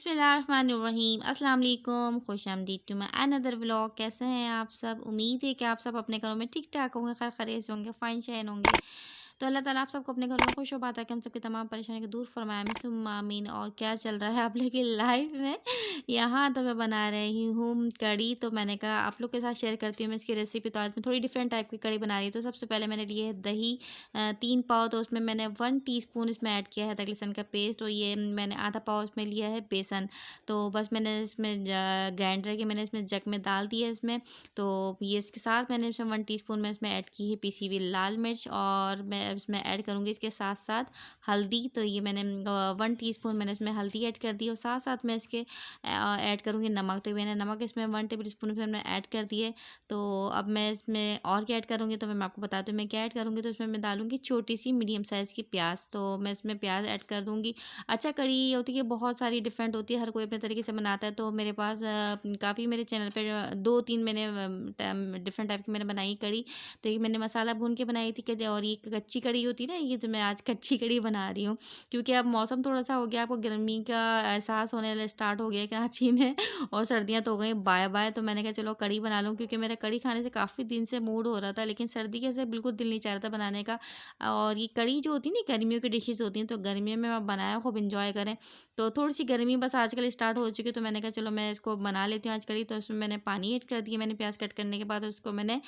बिस्मिल्लाहिर्रहमानिर्रहीम अस्सलाम वालेकुम, खुशामदीद टू माय अनदर व्लॉग। कैसे हैं आप सब? उम्मीद है कि आप सब अपने घरों में ठीक ठाक होंगे, खैर खैरियत से होंगे, फाइन शैन होंगे। तो अल्लाह ताला आप सबको अपने घरों में खुश बात है कि हम सबकी तमाम परेशानी को दूर फरमाए, आमीन सुम्मा आमीन। और क्या चल रहा है आप लोग की लाइफ में? यहाँ तो मैं बना रही हूँ कड़ी। तो मैंने कहा आप लोग के साथ शेयर करती हूँ मैं इसकी रेसिपी। तो आज मैं थोड़ी डिफरेंट टाइप की कड़ी बना रही हूँ। तो सबसे पहले मैंने लिए है दही 3 पाव। तो उसमें मैंने 1 टीस्पून इसमें ऐड किया है अदरक लहसुन का पेस्ट। और ये मैंने आधा पाव इसमें लिया है बेसन। तो बस मैंने इसमें ग्राइंडर के मैंने इसमें जग में डाल दिया इसमें। तो ये इसके साथ मैंने इसमें 1 टीस्पून में इसमें ऐड की है पिसी हुई लाल मिर्च। और मैं इसमें ऐड करूँगी इसके साथ साथ हल्दी। तो ये मैंने 1 टीस्पून मैंने इसमें हल्दी ऐड कर दी और साथ साथ मैं इसके ऐड करूँगी नमक। तो मैंने नमक इसमें 1 टेबल स्पून इसमें मैं ऐड कर दिए। तो अब मैं इसमें और क्या ऐड करूँगी तो मैं आपको बताती हूँ मैं क्या ऐड करूँगी। तो इसमें मैं डालूँगी छोटी सी मीडियम साइज़ की प्याज। तो मैं इसमें प्याज ऐड कर दूँगी। अच्छा, कड़ी ये होती है बहुत सारी डिफरेंट होती है, हर कोई अपने तरीके से बनाता है। तो मेरे पास काफ़ी मेरे चैनल पे 2-3 मैंने डिफरेंट टाइप की मैंने बनाई कड़ी। तो ये मैंने मसाला भून के बनाई थी और ये कच्ची कड़ी होती है ना, ये तो मैं आज कच्ची कड़ी बना रही हूँ। क्योंकि अब मौसम थोड़ा सा हो गया, आपको गर्मी का एहसास होने वाला स्टार्ट हो गया है कराची में और सर्दियाँ तो हो गई बाय बाय। तो मैंने कहा चलो कड़ी बना लूँ, क्योंकि मेरा कड़ी खाने से काफ़ी दिन से मूड हो रहा था, लेकिन सर्दी के से बिल्कुल दिल नहीं चाह रहा था बनाने का। और ये कड़ी जो होती है ना गर्मियों की डिशेज़ होती हैं, तो गर्मियों में आप बनाया खूब इंजॉय करें। तो थोड़ी-सी गर्मी बस आजकल स्टार्ट हो चुकी है। तो मैंने कहा चलो मैं इसको बना लेती हूँ आज कड़ी। तो इसमें मैंने पानी ऐड कर दिया मैंने प्याज़ कट करने के बाद उसको मैंने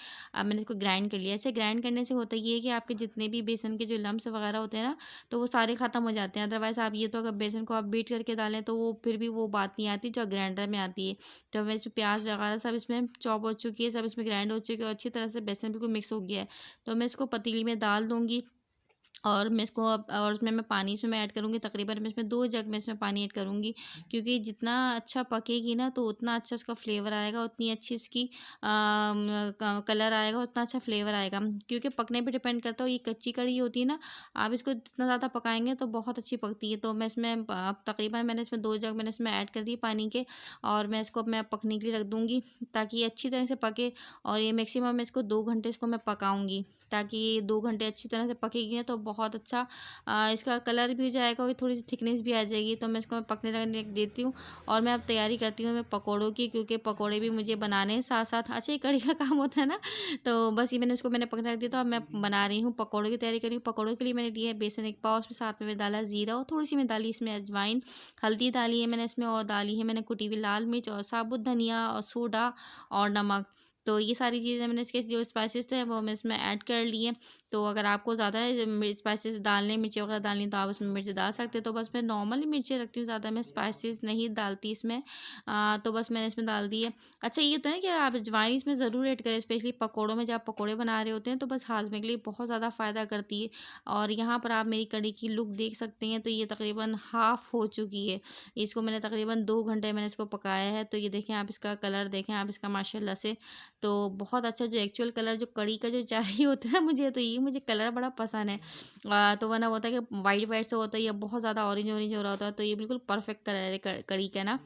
इसको ग्राइंड कर लिया। ऐसे ग्राइंड करने से होता ये है कि आपके जितने भी बेसन के जो लम्स वगैरह होते हैं ना, तो वो सारे ख़त्म हो जाते हैं। अदरवाइज़ आप ये तो अगर बेसन को आप बीट करके डालें तो वो फिर भी वो बात नहीं आती जो ग्राइंडर में आती है। तो मैं इसमें प्याज़ वगैरह सब इसमें चॉप हो चुकी है, सब इसमें ग्राइंड हो चुकी है और अच्छी तरह से बेसन बिल्कुल मिक्स हो गया है। तो मैं इसको पतीली में डाल दूँगी। और मैं इसको अब और उसमें मैं पानी इसमें मैं ऐड करूँगी, तकरीबन मैं इसमें 2 जग में इसमें पानी ऐड करूँगी। क्योंकि जितना अच्छा पकेगी ना तो उतना अच्छा उसका फ्लेवर आएगा, उतनी अच्छी उसकी कलर आएगा, उतना अच्छा फ्लेवर आएगा। क्योंकि पकने पे डिपेंड करता है। ये कच्ची कड़ी होती है ना, आप इसको जितना ज़्यादा पकाएंगे तो बहुत अच्छी पकती है। तो मैं इसमें अब तकरीबन मैंने इसमें 2 जग मैंने इसमें ऐड कर दिए पानी के। और मैं इसको अब मैं पकने के लिए रख दूँगी, ताकि ये अच्छी तरह से पके। और ये मैक्सिमम मैं इसको 2 घंटे इसको मैं पकाऊँगी, ताकि ये 2 घंटे अच्छी तरह से पकेगी ना तो बहुत अच्छा इसका कलर भी हो जाएगा और थोड़ी सी थिकनेस भी आ जाएगी। तो मैं इसको पकने रखने रख देती हूँ। और मैं अब तैयारी करती हूँ मैं पकौड़ों की, क्योंकि पकौड़े भी मुझे बनाने हैं साथ साथ। अच्छा, ये कढ़ी का काम होता है ना। तो बस ये मैंने पकने रख दिया। तो अब मैं बना रही हूँ पकौड़ों की तैयारी कर रही हूँ। पकौड़ों के लिए मैंने लिया है बेसन 1 पाव, उसमें साथ में डाला ज़ीरा और थोड़ी सी मैं डाली इसमें अजवाइन। हल्दी डाली है मैंने इसमें और डाली है मैंने कुटी हुई लाल मिर्च और साबुत धनिया और सोडा और नमक। तो ये सारी चीज़ें मैंने इसके जो स्पाइसेस थे वो मैं इसमें ऐड कर लिए। तो अगर आपको ज़्यादा स्पाइसेस डालने मिर्ची वगैरह डालनी तो आप उसमें मिर्ची डाल सकते हो। तो बस मैं नॉर्मली मिर्ची रखती हूँ, ज़्यादा मैं स्पाइसेस नहीं डालती इसमें। तो बस मैंने इसमें डाल दी है। अच्छा, ये तो है कि आप अजवाइन इसमें ज़रूर ऐड करें, स्पेशली पकौड़ों में। जब आप पकौड़े बना रहे होते हैं तो बस हाजमे के लिए बहुत ज़्यादा फ़ायदा करती है। और यहाँ पर आप मेरी कड़ी की लुक देख सकते हैं। तो ये तकरीबन हाफ़ हो चुकी है। इसको मैंने तकरीबन 2 घंटे मैंने इसको पकाया है। तो ये देखें आप, इसका कलर देखें आप इसका माशाल्लाह से। तो बहुत अच्छा जो एक्चुअल कलर जो कड़ी का जो चाहिए होता है मुझे, तो ये मुझे कलर बड़ा पसंद है। तो वरना होता है कि वाइट वाइट से होता है या बहुत ज़्यादा ऑरेंज ऑरेंज हो रहा होता है। तो ये बिल्कुल परफेक्ट कलर है कड़ी का ना।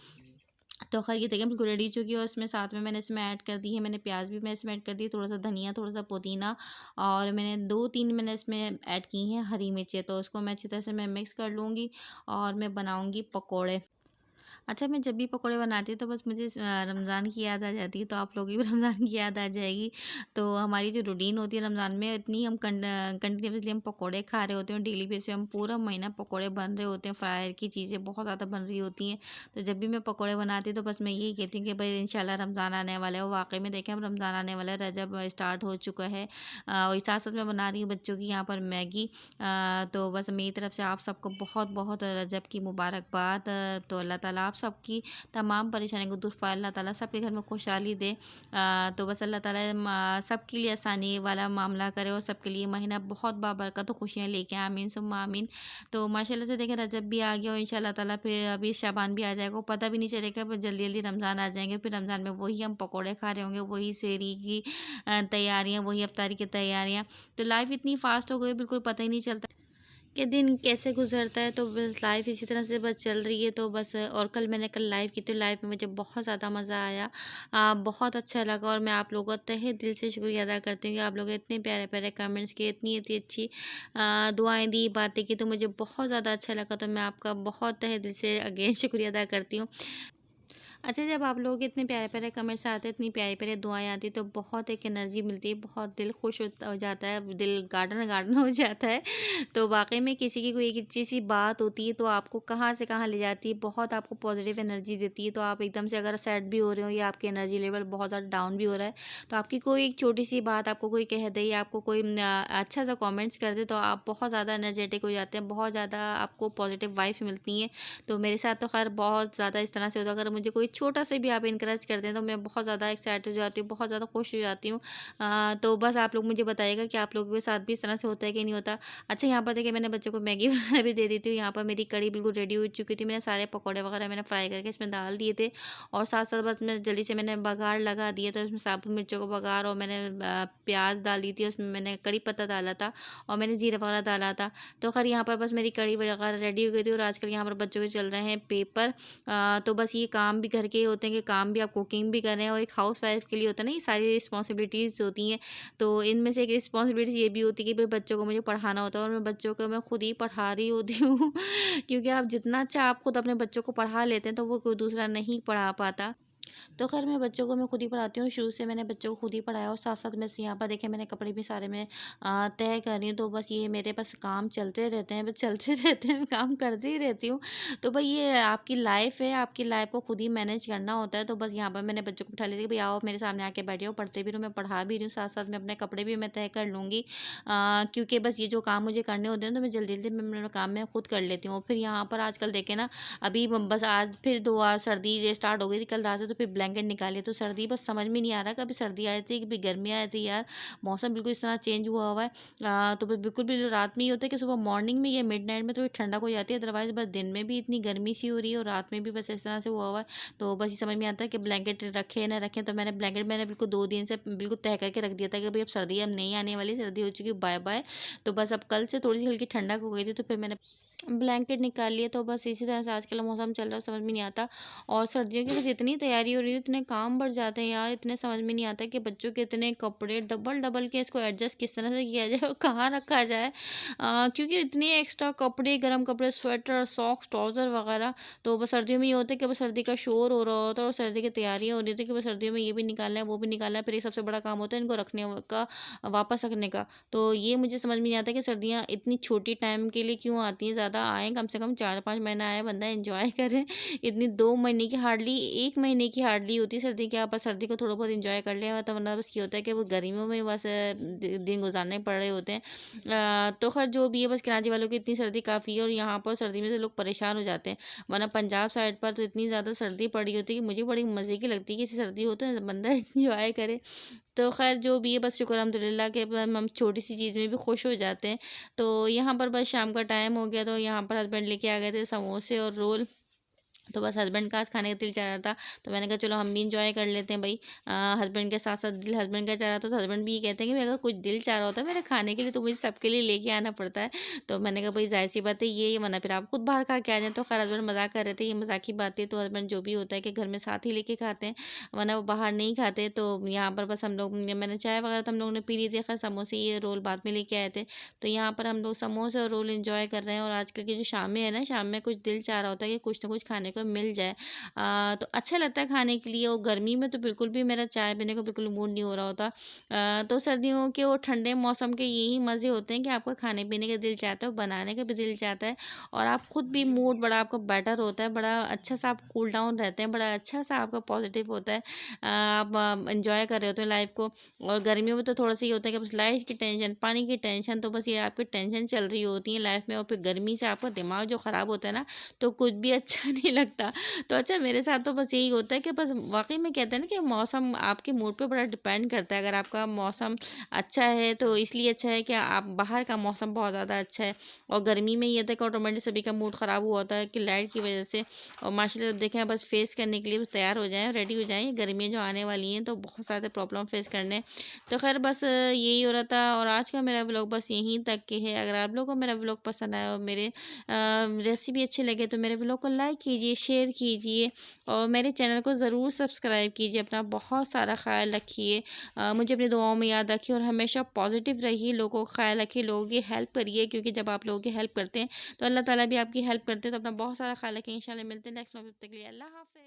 तो खैर ये देखिए बिल्कुल रेडी हो चुकी है। और इसमें साथ में मैंने इसमें ऐड कर दी है मैंने प्याज भी मैं इसमें ऐड कर दी, थोड़ा सा धनिया, थोड़ा सा पुदीना। और मैंने 2-3 मैंने इसमें ऐड की हैं हरी मिर्चें। तो उसको मैं अच्छी तरह से मैं मिक्स कर लूँगी और मैं बनाऊँगी पकौड़े। अच्छा, मैं जब भी पकौड़े बनाती हूँ तो बस मुझे रमज़ान की याद आ जाती है। तो आप लोगों की भी रमज़ान की याद आ जाएगी। तो हमारी जो रूटीन होती है रमज़ान में, इतनी हम कंटिन्यूसली हम पकौड़े खा रहे होते हैं डेली बेसिस पे। हम पूरा महीना पकौड़े बन रहे होते हैं, फ्रायर की चीज़ें बहुत ज़्यादा बन रही होती हैं। तो जब भी मैं पकौड़े बनाती हूँ तो बस मैं यही कहती हूँ कि भाई इंशाल्लाह रमज़ान आने वाला है। और वाक़ई में देखें, अब रमज़ान आने वाला है, रजब स्टार्ट हो चुका है। और साथ साथ मैं बना रही हूँ बच्चों की यहाँ पर मैगी। तो बस मेरी तरफ से आप सबको बहुत बहुत रजब की मुबारकबाद। तो अल्लाह ताला आप सबकी तमाम परेशानी को दूर फ़ाए, अल्लाह ताला सबके घर में खुशहाली दे। तो बस अल्लाह ताला सबके लिए आसानी वाला मामला करे और सबके लिए महीना बहुत बाबरकत और खुशियाँ लेके आए, आमीन सुम्मा आमीन। तो माशाल्लाह से देखें रजब भी आ गया और इंशाल्लाह ताला फिर अभी शाबान भी आ जाएगा, वो पता भी नहीं चलेगा, बस जल्दी जल्दी रमज़ान आ जाएंगे। फिर रमज़ान में वही हम पकौड़े खा रहे होंगे, वही सेहरी की तैयारियाँ, वही अफ्तारी की तैयारियाँ। तो लाइफ इतनी फास्ट हो गई बिल्कुल पता ही नहीं चलता कि दिन कैसे गुज़रता है, तो बस लाइफ़ इसी तरह से बस चल रही है। तो बस और कल लाइव की, तो लाइव में मुझे बहुत ज़्यादा मज़ा आया। बहुत अच्छा लगा, और मैं आप लोगों का तहे दिल से शुक्रिया अदा करती हूँ कि आप लोगों ने इतने प्यारे-प्यारे कमेंट्स किए, इतनी अच्छी दुआएँ दी, बातें की, तो मुझे बहुत ज़्यादा अच्छा लगा। तो मैं आपका बहुत तहे दिल से अगेन शुक्रिया अदा करती हूँ। अच्छा, जब आप लोगों के इतने प्यारे-प्यारे कमेंट्स आते हैं, इतनी प्यारी-प्यारी दुआएँ आती हैं, तो बहुत एक एनर्जी मिलती है, बहुत दिल खुश हो जाता है, दिल गार्डन-गार्डन हो जाता है। तो वाक़ई में किसी की कोई एक अच्छी-सी बात होती है, तो आपको कहाँ से कहाँ ले जाती है, बहुत आपको पॉज़िटिव एनर्जी देती है। तो आप एकदम से अगर सैड भी हो रहे हो, या आपकी एनर्जी लेवल बहुत ज़्यादा डाउन भी हो रहा है, तो आपकी कोई एक छोटी-सी बात आपको कोई कह दे, या आपको कोई अच्छा-सा कमेंट्स कर दे, तो आप बहुत ज़्यादा एनर्जेटिक हो जाते हैं, बहुत ज़्यादा आपको पॉज़िटिव वाइब्स मिलती हैं। तो मेरे साथ तो ख़ैर बहुत ज़्यादा इस तरह से होता है, अगर मुझे कोई छोटा सा भी आप इनकरेज कर दें, तो मैं बहुत ज़्यादा एक्साइटेड हो जाती हूँ, बहुत ज़्यादा खुश हो जाती हूँ। तो बस आप लोग मुझे बताइएगा कि आप लोगों के साथ भी इस तरह से होता है कि नहीं होता। अच्छा, यहाँ पर देखिए मैंने बच्चों को मैगी वगैरह भी दे दी थी। यहाँ पर मेरी कढ़ी बिल्कुल रेडी हो चुकी थी, मैंने सारे पकौड़े वगैरह मैंने फ्राई करके इसमें डाल दिए थे, और साथ साथ बस मैं जल्दी से मैंने बघार लगा दिया, तो इसमें साबुत मिर्चों को बघार, और मैंने प्याज डाल दी थी, उसमें मैंने कड़ी पत्ता डाला था, और मैंने जीरा वगैरह डाला था। तो खैर यहाँ पर बस मेरी कड़ी वगैरह रेडी हो गई थी। और आजकल यहाँ पर बच्चों के चल रहे हैं पेपर, तो बस ये काम भी घर के होते हैं, कि काम भी आप कुकिंग भी कर रहे हैं, और एक हाउस वाइफ के लिए होता है ना, ये सारी रिस्पॉन्सिबिलिटीज़ होती हैं। तो इनमें से एक रिस्पॉन्सिबिलिटीज़ ये भी होती है कि भाई बच्चों को मुझे पढ़ाना होता है, और मैं बच्चों को मैं खुद ही पढ़ा रही होती हूँ क्योंकि आप जितना अच्छा आप खुद अपने बच्चों को पढ़ा लेते हैं, तो वो कोई दूसरा नहीं पढ़ा पाता। तो खैर मैं बच्चों को मैं खुद ही पढ़ाती हूँ, शुरू से मैंने बच्चों को खुद ही पढ़ाया, और साथ-साथ मैं यहाँ पर देखिए मैंने कपड़े भी सारे मैं तय कर रही हूँ। तो बस ये मेरे पास काम चलते रहते हैं, बस चलते रहते हैं, मैं काम करती ही रहती हूँ। तो भई ये आपकी लाइफ़ है, आपकी लाइफ़ को खुद ही मैनेज करना होता है। तो बस यहाँ पर मैंने बच्चों को बिठा लिया कि भई आओ मेरे सामने आके बैठ जाओ, पढ़ते भी रहो, मैं पढ़ा भी रही हूँ, साथ-साथ मैं अपने कपड़े भी मैं तय कर लूँगी। क्योंकि बस ये जो काम मुझे करने होते हैं, तो मैं जल्दी-जल्दी में मेरा काम मैं खुद कर लेती हूँ। फिर यहाँ पर आजकल देखें ना, अभी बस आज फिर दोबारा सर्दी ये स्टार्ट हो गई थी कल रात से, तो फिर ब्लैंकेट निकाली, तो सर्दी बस समझ में नहीं आ रहा, कभी सर्दी आ जाती है कभी गर्मी आ जाती है यार। मौसम बिल्कुल इस तरह चेंज हुआ हुआ है। तो बस बिल्कुल भी रात में ये होता है कि सुबह मॉर्निंग में या मिडनाइट में थोड़ी ठंडक हो जाती है, अदरवाइज बस दिन में भी इतनी गर्मी सी हो रही है, और रात में भी बस इस तरह से हुआ हुआ है। तो बस ये समझ में आता है कि ब्लैंकेट रखें ना रखें। तो मैंने ब्लैंकेट मैंने बिल्कुल 2 दिन से बिल्कुल तय करके रख दिया था कि भाई अब सर्दी अब नहीं आने वाली, सर्दी हो चुकी, बाय बाय। तो बस अब कल से थोड़ी सी हल्की ठंडक हो गई थी, तो फिर मैंने ब्लैंकेट निकाल लिए। तो बस इसी तरह से आजकल मौसम चल रहा है, समझ में नहीं आता। और सर्दियों की बस इतनी तैयारी हो रही है, इतने काम बढ़ जाते हैं यार, इतने समझ में नहीं आता कि बच्चों के इतने कपड़े डबल डबल के इसको एडजस्ट किस तरह से किया जाए और कहाँ रखा जाए। क्योंकि इतने एक्स्ट्रा कपड़े, गर्म कपड़े, स्वेटर, सॉक्स, ट्राउज़र वगैरह। तो बस सर्दियों में ये होता है कि बस सर्दी का शोर हो रहा होता है, और सर्दी की तैयारियाँ हो रही थी कि बस सर्दियों में ये भी निकालना है, वो भी निकालना है। फिर एक सबसे बड़ा काम होता है इनको रखने का, वापस रखने का। तो ये मुझे समझ में नहीं आता कि सर्दियाँ इतनी छोटी टाइम के लिए क्यों आती हैं, ज़्यादा आएँ, कम से कम 4-5 महीना आए, बंदा एन्जॉय करे। इतनी 2 महीने की हार्डली 1 महीने की हार्डली होती है सर्दी, कि आप बस सर्दी को थोड़ा बहुत एन्जॉय कर लें, तो वरना बस ये होता है कि वो गर्मियों में बस दिन गुजारने पड़ रहे होते हैं। तो खैर जो भी है, बस कराची वालों की इतनी सर्दी काफ़ी है, और यहाँ पर सर्दी में से लोग परेशान हो जाते हैं। वरना पंजाब साइड पर तो इतनी ज़्यादा सर्दी पड़ी होती है कि मुझे बड़ी मज़े की लगती है कि ऐसी सर्दी हो तो बंदा एन्जॉय करे। तो खैर जो भी है, बस शुक्र अल्हम्दुलिल्लाह के हम छोटी-सी चीज़ में भी खुश हो जाते हैं। तो यहाँ पर बस शाम का टाइम हो गया, तो यहाँ पर हस्बैंड लेके आ गए थे समोसे और रोल। तो बस हस्बैंड का आज खाने का दिल चाह रहा था, तो मैंने कहा चलो हम भी इंजॉय कर लेते हैं भाई। हस्बैंड के साथ साथ दिल हस्बैंड का चाह रहा था, तो हस्बैंड भी ये कहते हैं कि भाई अगर कुछ दिल चाह रहा होता है मेरे खाने के लिए, तो मुझे सबके लिए लेके आना पड़ता है। तो मैंने कहा भाई जाहिर सी बात है, ये वरना फिर आप खुद बाहर खा के आ जाए। तो खैर हस्बैंड मजाक कर रहे थे, ये मजाक की बात है। तो हस्बैंड जो भी होता है कि घर में साथ ही लेके खाते हैं, वरना वो बाहर नहीं खाते। तो यहाँ पर बस हम लोग, मैंने चाय वगैरह तो हम लोग ने पी ली थी, खैर समोसे ये रोल बाद में लेके आए थे। तो यहाँ पर हम लोग समोसे और रोल इंजॉय कर रहे हैं। और आजकल की जो शामें है ना, शाम में कुछ दिल चाह रहा होता है कि कुछ ना कुछ खाने को मिल जाए। तो अच्छा लगता है खाने के लिए। और गर्मी में तो बिल्कुल भी मेरा चाय पीने को बिल्कुल मूड नहीं हो रहा होता। तो सर्दियों के और ठंडे मौसम के यही मज़े होते हैं कि आपका खाने पीने का दिल चाहता है और बनाने का भी दिल चाहता है, और आप खुद भी मूड बड़ा आपका बेटर होता है, बड़ा अच्छा सा आप कूल डाउन रहते हैं, बड़ा अच्छा सा आपका पॉजिटिव होता है। आप इंजॉय कर रहे होते हैं लाइफ को। और गर्मियों में तो थोड़ा सा ये होता है कि बस लाइट की टेंशन, पानी की टेंशन, तो बस ये आपकी टेंशन चल रही होती है लाइफ में। और फिर गर्मी से आपका दिमाग जो ख़राब होता है ना, तो कुछ भी अच्छा नहीं लगता। लगता। तो अच्छा मेरे साथ तो बस यही होता है कि बस वाक़ई में कहते हैं ना कि मौसम आपके मूड पे बड़ा डिपेंड करता है। अगर आपका मौसम अच्छा है तो इसलिए अच्छा है कि आप बाहर का मौसम बहुत ज़्यादा अच्छा है, और गर्मी में ये था कि ऑटोमेटिक सभी का मूड ख़राब हुआ होता है कि लाइट की वज़ह से। और माशाल्लाह अब देखें बस फेस करने के लिए बस तैयार हो जाएँ, रेडी हो जाएँ। गर्मियाँ जो आने वाली हैं तो बहुत सारे प्रॉब्लम फेस करने हैं। तो ख़ैर बस यही हो रहा था, और आज का मेरा व्लॉग बस यहीं तक के है। अगर आप लोगों को मेरा व्लॉग पसंद आया और मेरे रेसिपी अच्छी लगे तो मेरे व्लॉग को लाइक कीजिए, शेयर कीजिए, और मेरे चैनल को ज़रूर सब्सक्राइब कीजिए। अपना बहुत सारा ख़्याल रखिए, मुझे अपनी दुआओं में याद रखिए, और हमेशा पॉजिटिव रहिए, लोगों का ख़्याल रखिए, लोगों की हेल्प करिए, क्योंकि जब आप लोगों की हेल्प करते हैं तो अल्लाह ताला भी आपकी हेल्प करते हैं। तो अपना बहुत सारा ख़्याल रखें। इंशाल्लाह मिलते हैं नेक्स्ट व्लॉग में, तब तक के लिए अल्लाह हाफ़िज़।